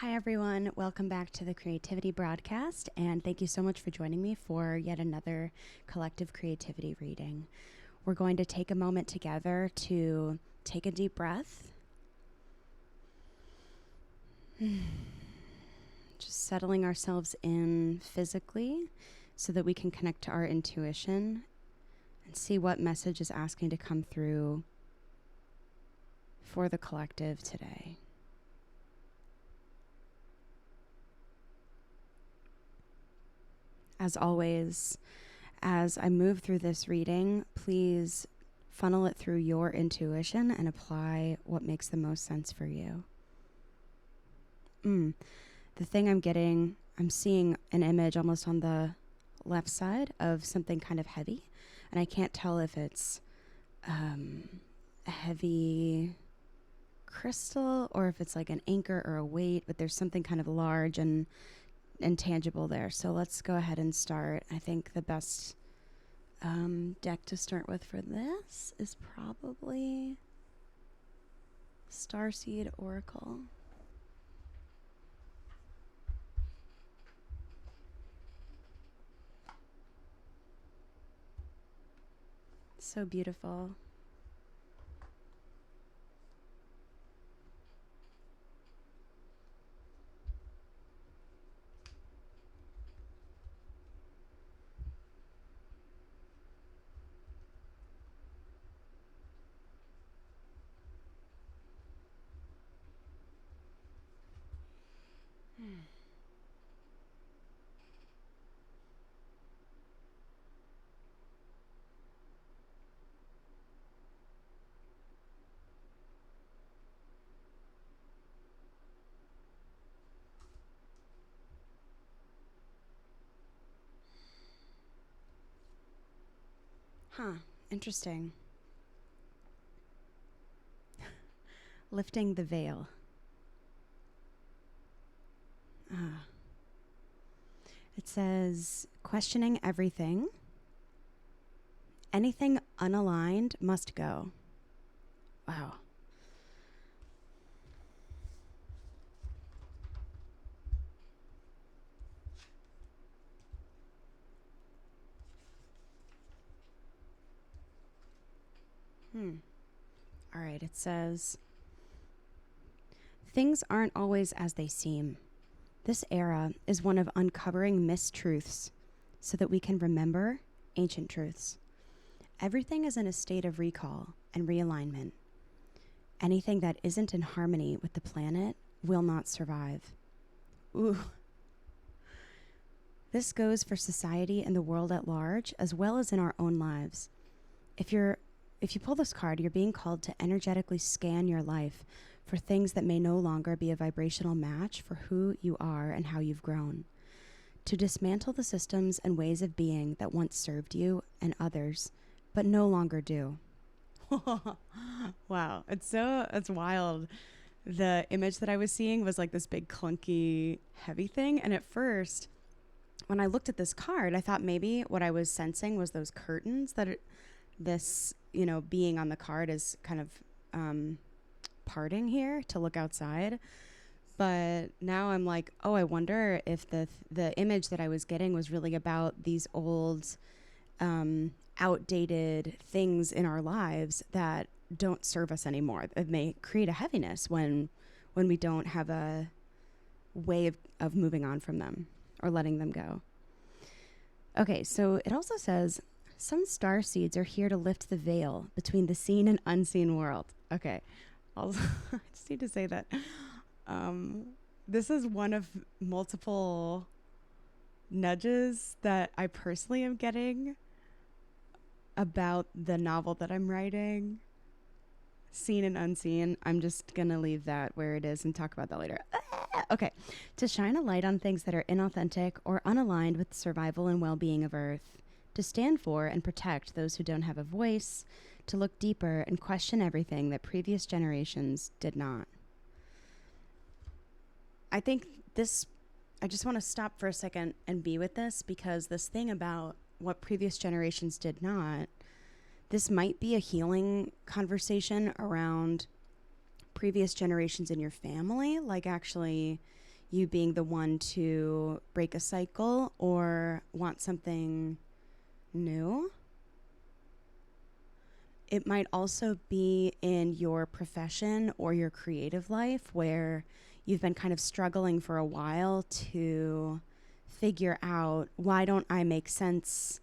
Hi, everyone. Welcome back to the Creativity Broadcast, and thank you so much for joining me for yet another collective creativity reading. We're going to take a moment together to take a deep breath, just settling ourselves in physically so that we can connect to our intuition and see what message is asking to come through for the collective today. As always, as I move through this reading, please funnel it through your intuition and apply what makes the most sense for you. The thing I'm seeing an image almost on the left side of something kind of heavy, and I can't tell if it's a heavy crystal or if it's like an anchor or a weight, but there's something kind of large and tangible there. So let's go ahead and start. I think the best deck to start with for this is probably Starseed Oracle. So beautiful. Interesting. Lifting the veil. It says, questioning everything. Anything unaligned must go. Wow. All right, it says, things aren't always as they seem. This era is one of uncovering mistruths so that we can remember ancient truths. Everything is in a state of recall and realignment. Anything that isn't in harmony with the planet will not survive. Ooh. This goes for society and the world at large, as well as in our own lives. If you pull this card, you're being called to energetically scan your life for things that may no longer be a vibrational match for who you are and how you've grown. To dismantle the systems and ways of being that once served you and others, but no longer do. Wow, it's wild. The image that I was seeing was like this big clunky heavy thing, and at first when I looked at this card, I thought maybe what I was sensing was those curtains that this, being on the card is kind of parting here to look outside. But now I'm like, oh, I wonder if the image that I was getting was really about these old, outdated things in our lives that don't serve us anymore. It may create a heaviness when we don't have a way of moving on from them or letting them go. Okay, so it also says, some star seeds are here to lift the veil between the seen and unseen world. Okay, I just need to say that this is one of multiple nudges that I personally am getting about the novel that I'm writing, Seen and Unseen. I'm just going to leave that where it is and talk about that later. Okay, to shine a light on things that are inauthentic or unaligned with the survival and well-being of Earth. To stand for and protect those who don't have a voice, to look deeper and question everything that previous generations did not. I think I just want to stop for a second and be with this, because this thing about what previous generations did not, this might be a healing conversation around previous generations in your family, like actually, you being the one to break a cycle or want something new. It might also be in your profession or your creative life where you've been kind of struggling for a while to figure out, why don't I make sense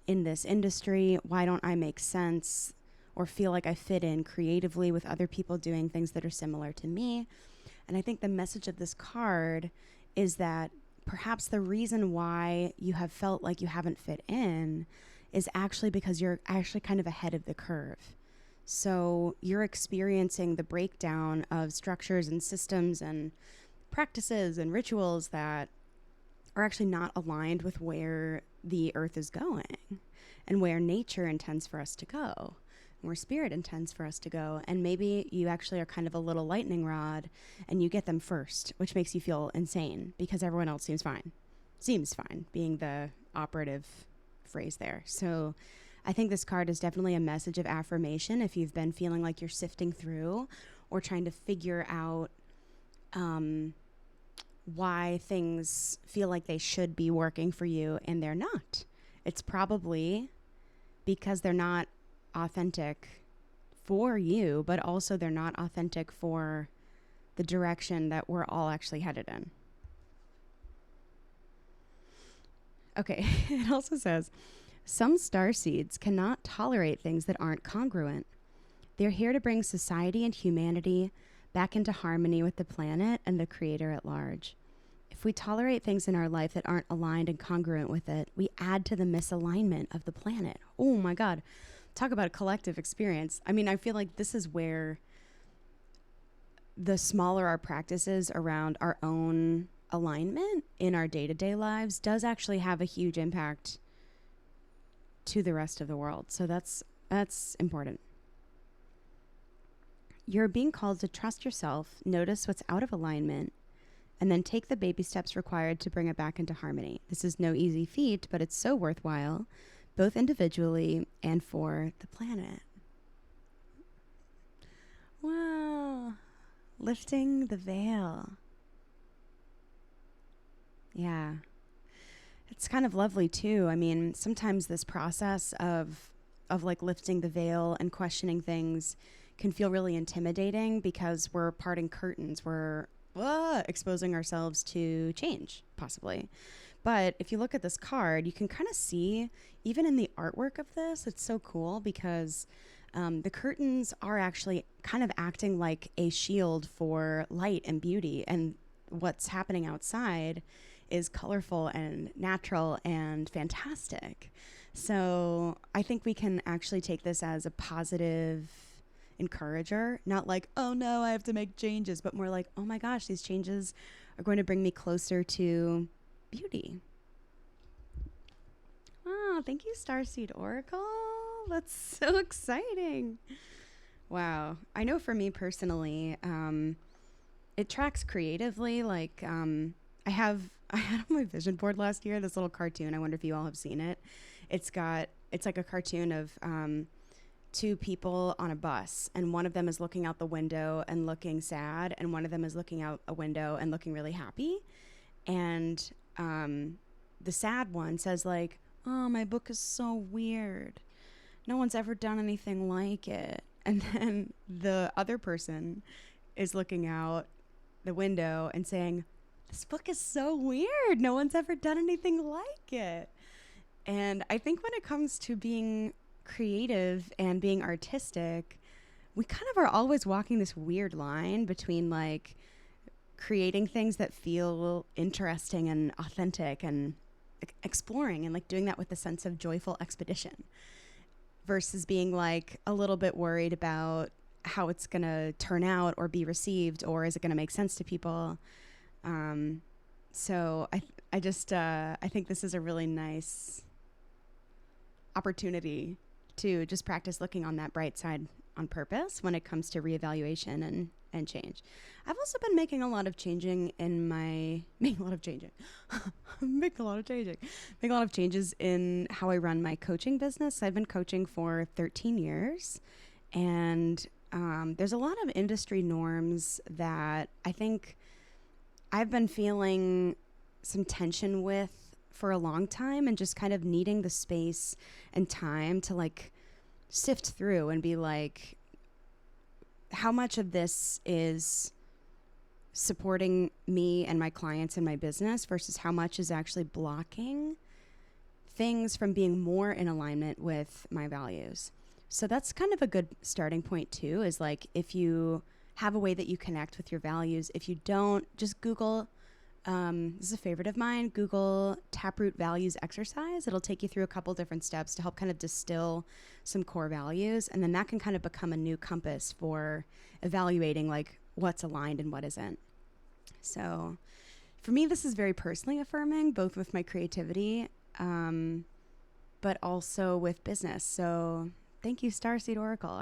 in this industry? Why don't I make sense or feel like I fit in creatively with other people doing things that are similar to me? And I think the message of this card is that perhaps the reason why you have felt like you haven't fit in is actually because you're actually kind of ahead of the curve. So you're experiencing the breakdown of structures and systems and practices and rituals that are actually not aligned with where the earth is going and where nature intends for us to go, where spirit intends for us to go. And maybe you actually are kind of a little lightning rod and you get them first, which makes you feel insane because everyone else seems fine being the operative phrase there. So I think this card is definitely a message of affirmation if you've been feeling like you're sifting through or trying to figure out why things feel like they should be working for you and they're not. It's probably because they're not authentic for you, but also they're not authentic for the direction that we're all actually headed in. Okay, it also says, some starseeds cannot tolerate things that aren't congruent. They're here to bring society and humanity back into harmony with the planet and the creator at large. If we tolerate things in our life that aren't aligned and congruent with it, we add to the misalignment of the planet. Oh my God. Talk about a collective experience. I mean, I feel like this is where the smaller our practices around our own alignment in our day-to-day lives does actually have a huge impact to the rest of the world. So that's important. You're being called to trust yourself, notice what's out of alignment, and then take the baby steps required to bring it back into harmony. This is no easy feat, but it's so worthwhile, both individually and for the planet. Wow. Lifting the veil. Yeah. It's kind of lovely too. I mean, sometimes this process of like lifting the veil and questioning things can feel really intimidating because we're parting curtains. We're exposing ourselves to change, possibly. But if you look at this card, you can kind of see, even in the artwork of this, it's so cool because the curtains are actually kind of acting like a shield for light and beauty. And what's happening outside is colorful and natural and fantastic. So I think we can actually take this as a positive encourager, not like, oh no, I have to make changes, but more like, oh my gosh, these changes are going to bring me closer to beauty. Wow, thank you, Starseed Oracle. That's so exciting. Wow. I know for me personally, it tracks creatively. Like, I had on my vision board last year this little cartoon. I wonder if you all have seen it. It's like a cartoon of two people on a bus, and one of them is looking out the window and looking sad, and one of them is looking out a window and looking really happy. And the sad one says like, oh, my book is so weird. No one's ever done anything like it. And then the other person is looking out the window and saying, this book is so weird. No one's ever done anything like it. And I think when it comes to being creative and being artistic, we kind of are always walking this weird line between like creating things that feel interesting and authentic and exploring and like doing that with a sense of joyful expedition versus being like a little bit worried about how it's going to turn out or be received, or is it going to make sense to people? So I think this is a really nice opportunity to just practice looking on that bright side on purpose when it comes to reevaluation and change. I've also been making a lot of changes in how I run my coaching business. I've been coaching for 13 years, and there's a lot of industry norms that I think I've been feeling some tension with for a long time, and just kind of needing the space and time to like sift through and be like, how much of this is supporting me and my clients and my business versus how much is actually blocking things from being more in alignment with my values. So that's kind of a good starting point too, is like, if you have a way that you connect with your values, if you don't, just Google, this is a favorite of mine, Google Taproot Values Exercise. It'll take you through a couple different steps to help kind of distill some core values. And then that can kind of become a new compass for evaluating like what's aligned and what isn't. So for me, this is very personally affirming, both with my creativity, but also with business. So thank you, Starseed Oracle.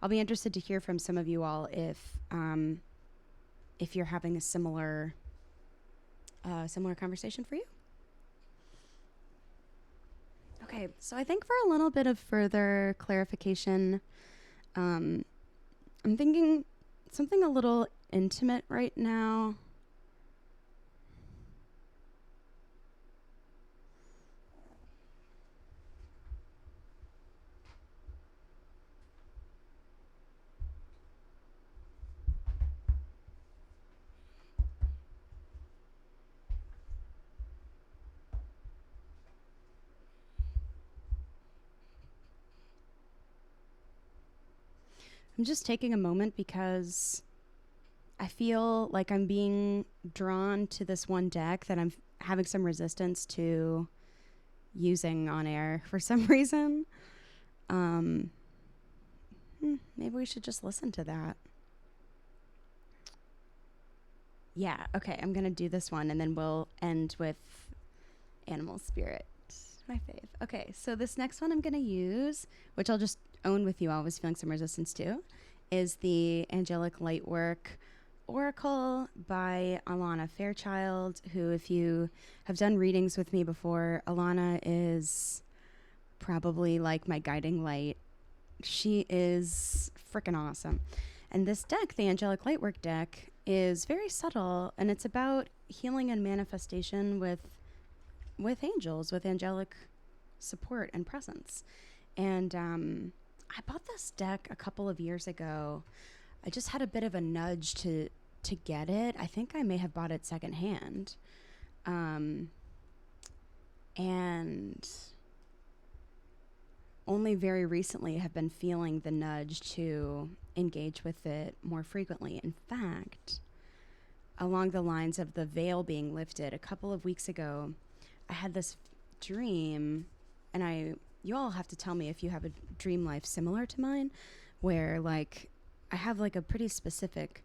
I'll be interested to hear from some of you all if you're having a similar conversation for you. Okay, so I think for a little bit of further clarification, I'm thinking something a little intimate right now. I'm just taking a moment because I feel like I'm being drawn to this one deck that I'm having some resistance to using on air for some reason. Maybe we should just listen to that. Yeah, okay, I'm going to do this one and then we'll end with Animal Spirit, my fave. Okay, so this next one I'm going to use, which I'll just own with you, I was feeling some resistance to, is the Angelic Lightwork Oracle by Alana Fairchild, who, if you have done readings with me before, Alana is probably like my guiding light. She is freaking awesome. And this deck, the Angelic Lightwork deck, is very subtle, and it's about healing and manifestation with angels, with angelic support and presence. And I bought this deck a couple of years ago. I just had a bit of a nudge to get it. I think I may have bought it secondhand. And only very recently have been feeling the nudge to engage with it more frequently. In fact, along the lines of the veil being lifted, a couple of weeks ago, I had this dream, and you all have to tell me if you have a dream life similar to mine, where like I have like a pretty specific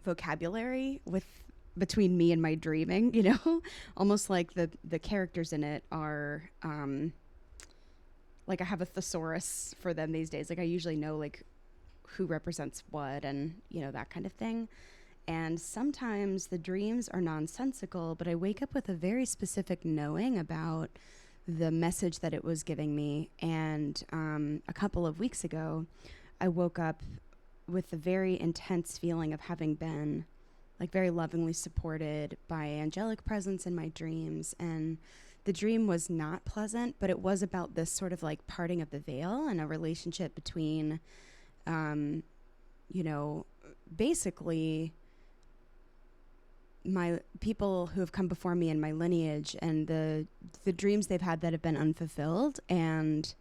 vocabulary between me and my dreaming, you know, almost like the characters in it are like I have a thesaurus for them these days. Like I usually know like who represents what and, you know, that kind of thing. And sometimes the dreams are nonsensical, but I wake up with a very specific knowing about the message that it was giving me. And a couple of weeks ago, I woke up with a very intense feeling of having been like very lovingly supported by angelic presence in my dreams. And the dream was not pleasant, but it was about this sort of like parting of the veil and a relationship between, you know, basically my people who have come before me in my lineage and the dreams they've had that have been unfulfilled, and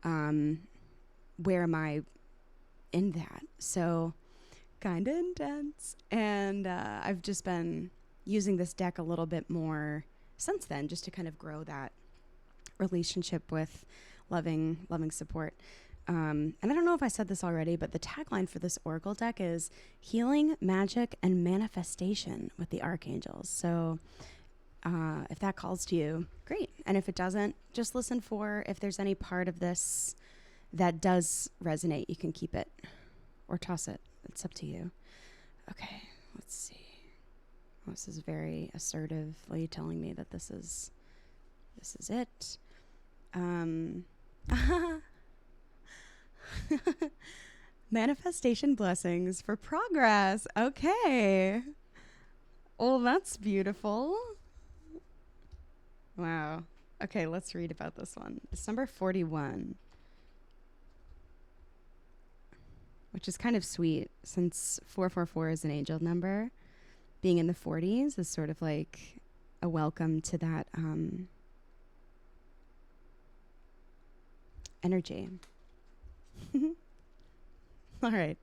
where am I in that? So kind of intense. And I've just been using this deck a little bit more since then, just to kind of grow that relationship with loving support. And I don't know if I said this already, but the tagline for this Oracle deck is healing, magic, and manifestation with the archangels. So if that calls to you, great. And if it doesn't, just listen for if there's any part of this that does resonate. You can keep it or toss it. It's up to you. Okay, let's see. Oh, this is very assertively telling me that this is it. Manifestation blessings for progress. Okay. Oh, that's beautiful. Wow. Okay, let's read about this one. It's number 41, which is kind of sweet since 444 is an angel number. Being in the 40s is sort of like a welcome to that energy. All right.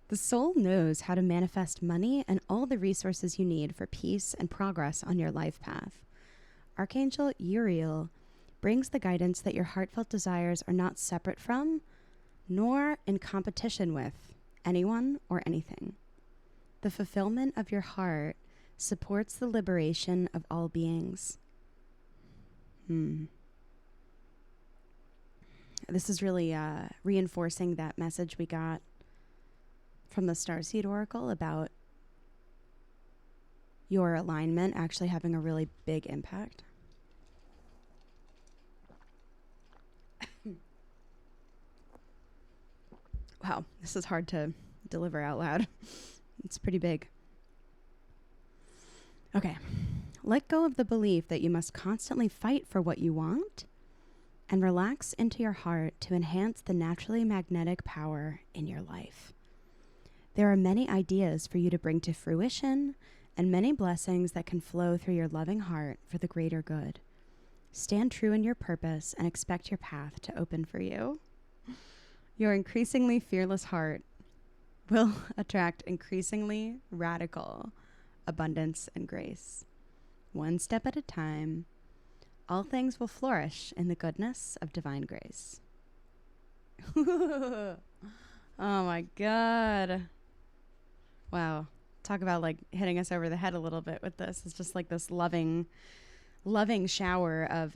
The soul knows how to manifest money and all the resources you need for peace and progress on your life path. Archangel Uriel brings the guidance that your heartfelt desires are not separate from, nor in competition with, anyone or anything. The fulfillment of your heart supports the liberation of all beings. This is really reinforcing that message we got from the Starseed Oracle about your alignment actually having a really big impact. Wow, this is hard to deliver out loud. It's pretty big. Okay. Let go of the belief that you must constantly fight for what you want and relax into your heart to enhance the naturally magnetic power in your life. There are many ideas for you to bring to fruition and many blessings that can flow through your loving heart for the greater good. Stand true in your purpose and expect your path to open for you. Your increasingly fearless heart will attract increasingly radical abundance and grace. One step at a time, all things will flourish in the goodness of divine grace. Oh my God. Wow. Talk about like hitting us over the head a little bit with this. It's just like this loving shower of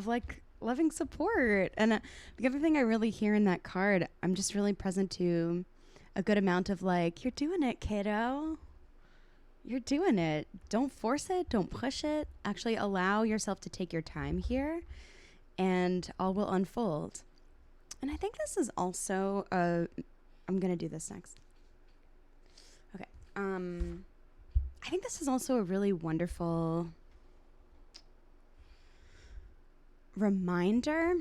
like loving support. And the other thing I really hear in that card, I'm just really present to a good amount of like, you're doing it, kiddo. You're doing it. Don't force it. Don't push it. Actually allow yourself to take your time here and all will unfold. And I think this is also I'm going to do this next. Okay. I think this is also a really wonderful reminder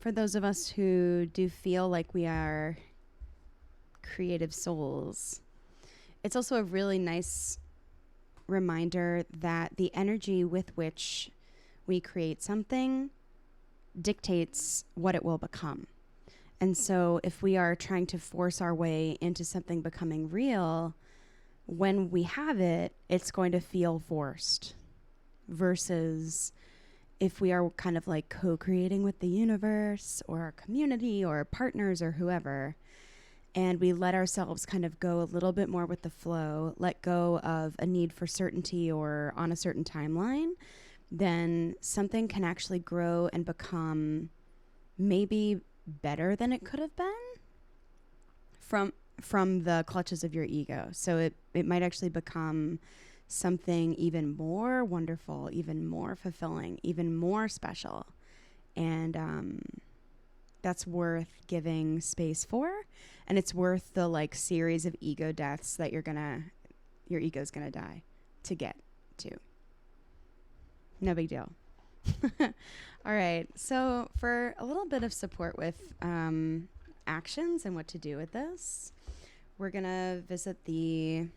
for those of us who do feel like we are creative souls. It's also a really nice reminder that the energy with which we create something dictates what it will become. And so if we are trying to force our way into something becoming real, when we have it, it's going to feel forced versus if we are kind of like co-creating with the universe or our community or partners or whoever, and we let ourselves kind of go a little bit more with the flow, let go of a need for certainty or on a certain timeline, then something can actually grow and become maybe better than it could have been from the clutches of your ego. So it might actually become something even more wonderful, even more fulfilling, even more special. And that's worth giving space for. And it's worth the like series of ego deaths that your ego's gonna die to get to. No big deal. All right. So for a little bit of support with actions and what to do with this, we're gonna visit the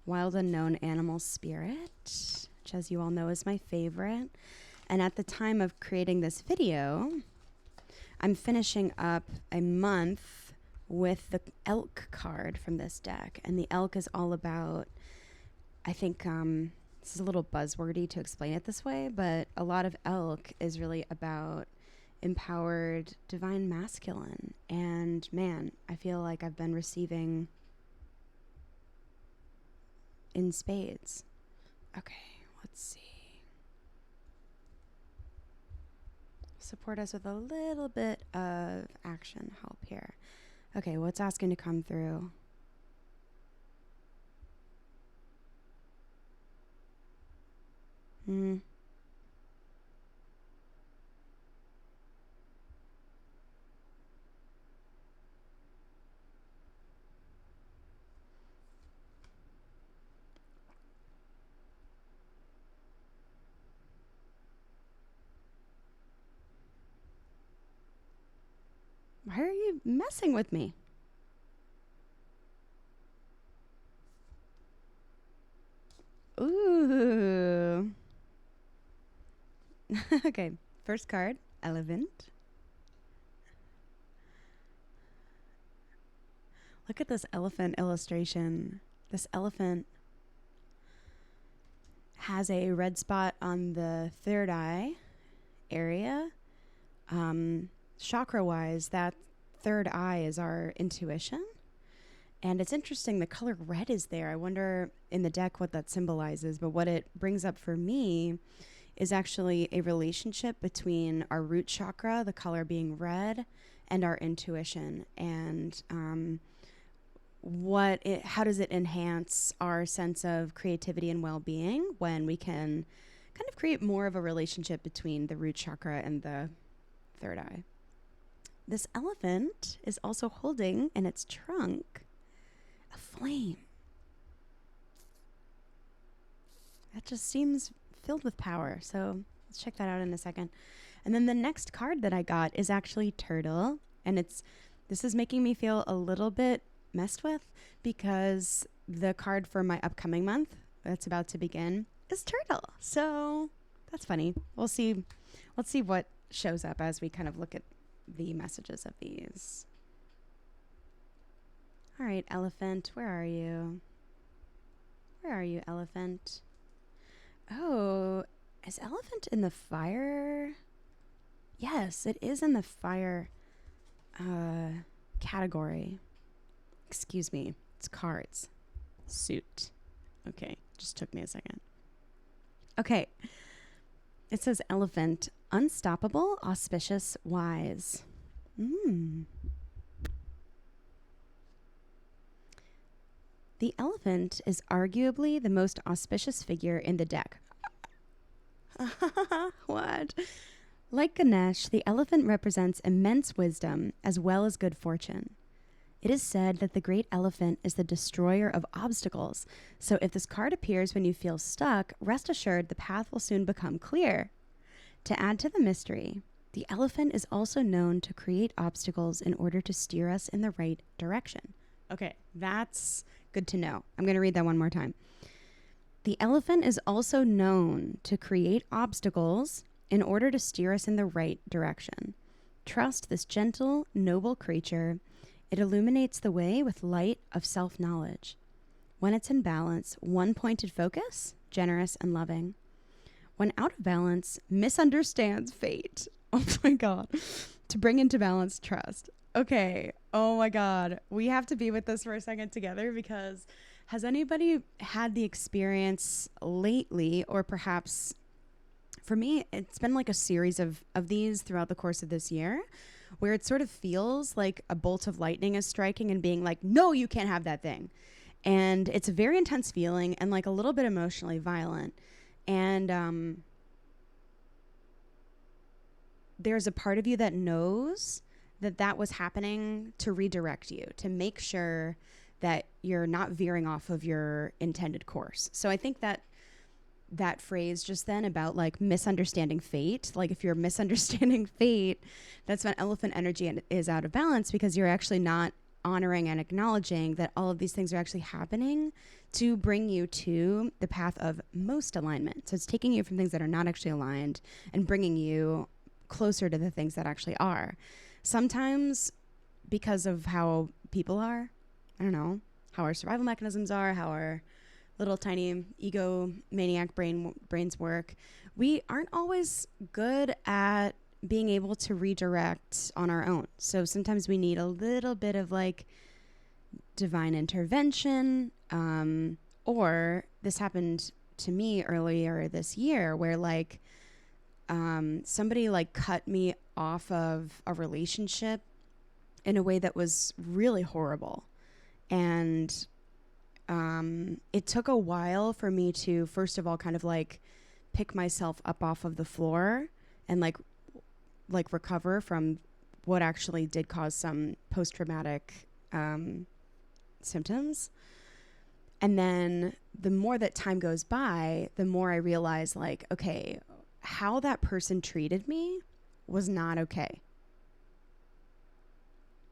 Wild Unknown Animal Spirit, which as you all know is my favorite. And at the time of creating this video, I'm finishing up a month with the elk card from this deck. And the elk is all about, I think this is a little buzzwordy to explain it this way, but a lot of elk is really about empowered divine masculine. And man, I feel like I've been receiving in spades. Okay, let's see. Support us with a little bit of action help here. Okay, what's asking to come through? messing with me. Ooh. Okay, first card, elephant. Look at this elephant illustration. This elephant has a red spot on the third eye area. Chakra-wise, that third eye is our intuition. And it's interesting, the color red is there. I wonder in the deck what that symbolizes, but what it brings up for me is actually a relationship between our root chakra, the color being red, and our intuition. And how does it enhance our sense of creativity and well-being when we can kind of create more of a relationship between the root chakra and the third eye. This elephant is also holding in its trunk a flame. That just seems filled with power. So let's check that out in a second. And then the next card that I got is actually Turtle. And this is making me feel a little bit messed with because the card for my upcoming month that's about to begin is Turtle. So that's funny. We'll see. Let's see what shows up as we kind of look at the messages of these. All right, elephant, where are you? Where are you, elephant? Oh, is elephant in the fire? Yes, it is in the fire category. Excuse me, it's cards. Suit. Okay, just took me a second. Okay, it says elephant, unstoppable, auspicious, wise. The elephant is arguably the most auspicious figure in the deck. What? Like Ganesh, the elephant represents immense wisdom as well as good fortune. It is said that the great elephant is the destroyer of obstacles, so if this card appears when you feel stuck, rest assured the path will soon become clear. To add to the mystery, the elephant is also known to create obstacles in order to steer us in the right direction. Okay, that's good to know. I'm going to read that one more time. The elephant is also known to create obstacles in order to steer us in the right direction. Trust this gentle, noble creature. It illuminates the way with light of self-knowledge. When it's in balance, one-pointed focus, generous and loving. When out of balance, misunderstands fate. Oh my God. To bring into balance, trust. Okay. Oh my God. We have to be with this for a second together because has anybody had the experience lately, or perhaps for me, it's been like a series of these throughout the course of this year, where it sort of feels like a bolt of lightning is striking and being like, no, you can't have that thing. And it's a very intense feeling and like a little bit emotionally violent. And there's a part of you that knows that was happening to redirect you, to make sure that you're not veering off of your intended course. So I think that phrase just then about like misunderstanding fate, like if you're misunderstanding fate, that's when elephant energy is out of balance because you're actually not honoring and acknowledging that all of these things are actually happening to bring you to the path of most alignment. So it's taking you from things that are not actually aligned and bringing you closer to the things that actually are. Sometimes because of how people are, I don't know, how our survival mechanisms are, how our little tiny egomaniac brains work, we aren't always good at being able to redirect on our own. So sometimes we need a little bit of like divine intervention, or this happened to me earlier this year where like somebody like cut me off of a relationship in a way that was really horrible. And it took a while for me to, first of all, kind of like pick myself up off of the floor and like recover from what actually did cause some post-traumatic symptoms. And then the more that time goes by, the more I realize like, okay, how that person treated me was not okay.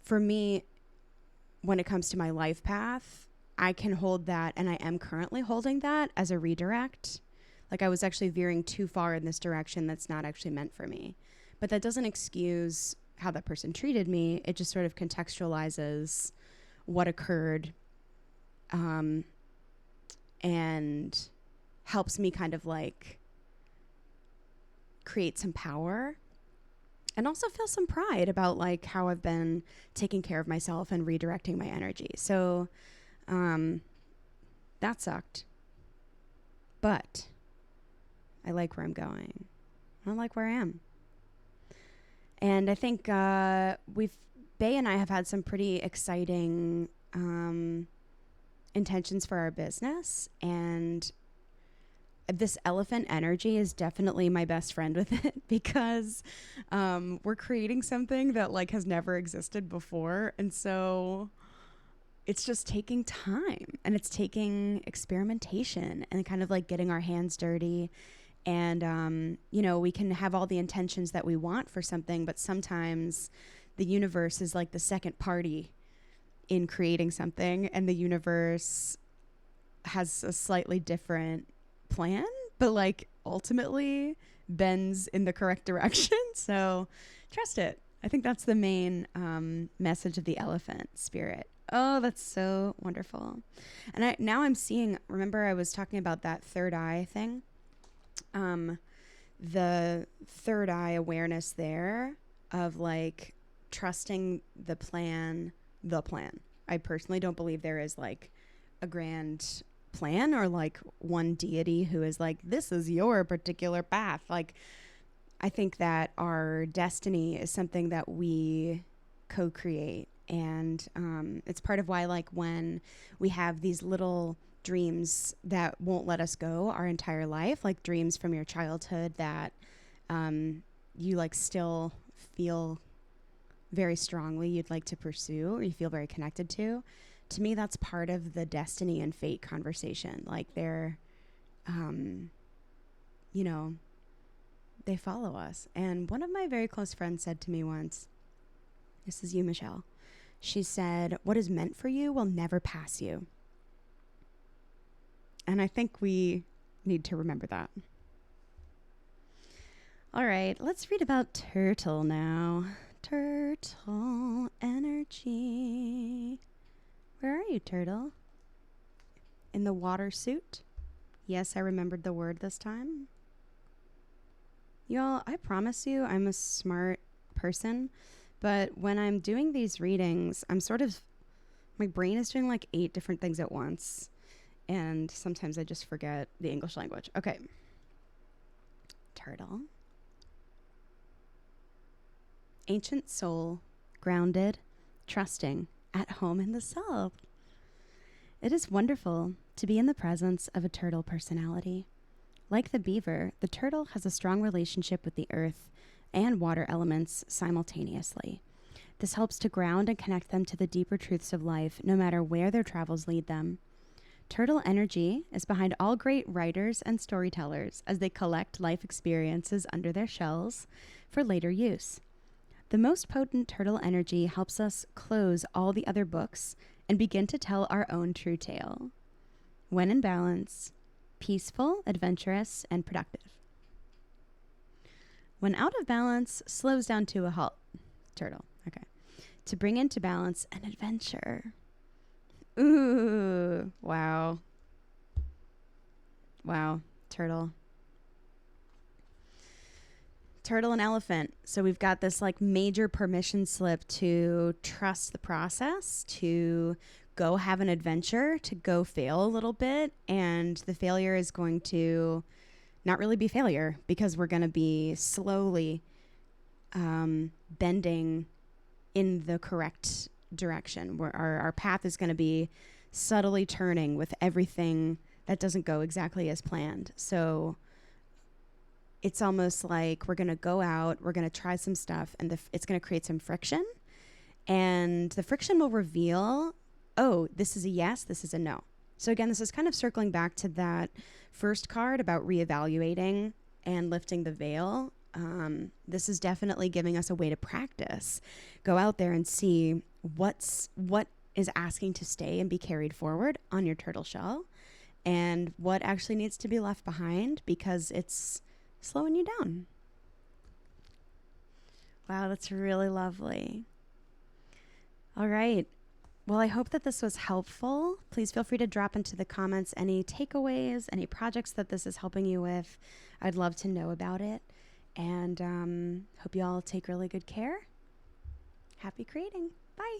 for me, when it comes to my life path, I can hold that, and I am currently holding that as a redirect. Like I was actually veering too far in this direction that's not actually meant for me. But that doesn't excuse how that person treated me. It just sort of contextualizes what occurred, and helps me kind of like create some power and also feel some pride about like how I've been taking care of myself and redirecting my energy. So that sucked. But I like where I'm going. I like where I am. And I think Bay and I have had some pretty exciting intentions for our business, and this elephant energy is definitely my best friend with it, because we're creating something that like has never existed before. And so it's just taking time, and it's taking experimentation and kind of like getting our hands dirty. And, we can have all the intentions that we want for something, but sometimes the universe is like the second party in creating something, and the universe has a slightly different plan, but like ultimately bends in the correct direction. So trust it. I think that's the main message of the elephant spirit. Oh, that's so wonderful. And now I'm seeing, remember I was talking about that third eye thing? The third eye awareness there of like trusting the plan. I personally don't believe there is like a grand plan or like one deity who is like, this is your particular path. Like, I think that our destiny is something that we co-create. And it's part of why, like, when we have these little dreams that won't let us go our entire life, like dreams from your childhood that you like still feel very strongly you'd like to pursue, or you feel very connected to me, that's part of the destiny and fate conversation. Like they're, they follow us. And one of my very close friends said to me once, this is you, Michelle. She said, what is meant for you will never pass you. And I think we need to remember that. All right, let's read about turtle now. Turtle energy. Where are you, turtle? In the water suit? Yes, I remembered the word this time. Y'all, I promise you I'm a smart person, but when I'm doing these readings, my brain is doing like 8 different things at once. And sometimes I just forget the English language. Okay. Turtle. Ancient soul, grounded, trusting, at home in the self. It is wonderful to be in the presence of a turtle personality. Like the beaver, the turtle has a strong relationship with the earth and water elements simultaneously. This helps to ground and connect them to the deeper truths of life, no matter where their travels lead them. Turtle energy is behind all great writers and storytellers as they collect life experiences under their shells for later use. The most potent turtle energy helps us close all the other books and begin to tell our own true tale. When in balance, peaceful, adventurous, and productive. When out of balance, slows down to a halt. Turtle, okay. To bring into balance an adventure. Ooh, wow. Wow, turtle. Turtle and elephant. So we've got this like major permission slip to trust the process, to go have an adventure, to go fail a little bit. And the failure is going to not really be failure, because we're going to be slowly bending in the correct direction, where our path is going to be subtly turning with everything that doesn't go exactly as planned. So it's almost like we're going to go out, we're going to try some stuff, and it's going to create some friction. And the friction will reveal, oh, this is a yes, this is a no. So again, this is kind of circling back to that first card about reevaluating and lifting the veil. This is definitely giving us a way to practice. Go out there and see what is asking to stay and be carried forward on your turtle shell, and what actually needs to be left behind because it's slowing you down. Wow, that's really lovely. All right. Well, I hope that this was helpful. Please feel free to drop into the comments any takeaways, any projects that this is helping you with. I'd love to know about it. And hope you all take really good care. Happy creating. Bye.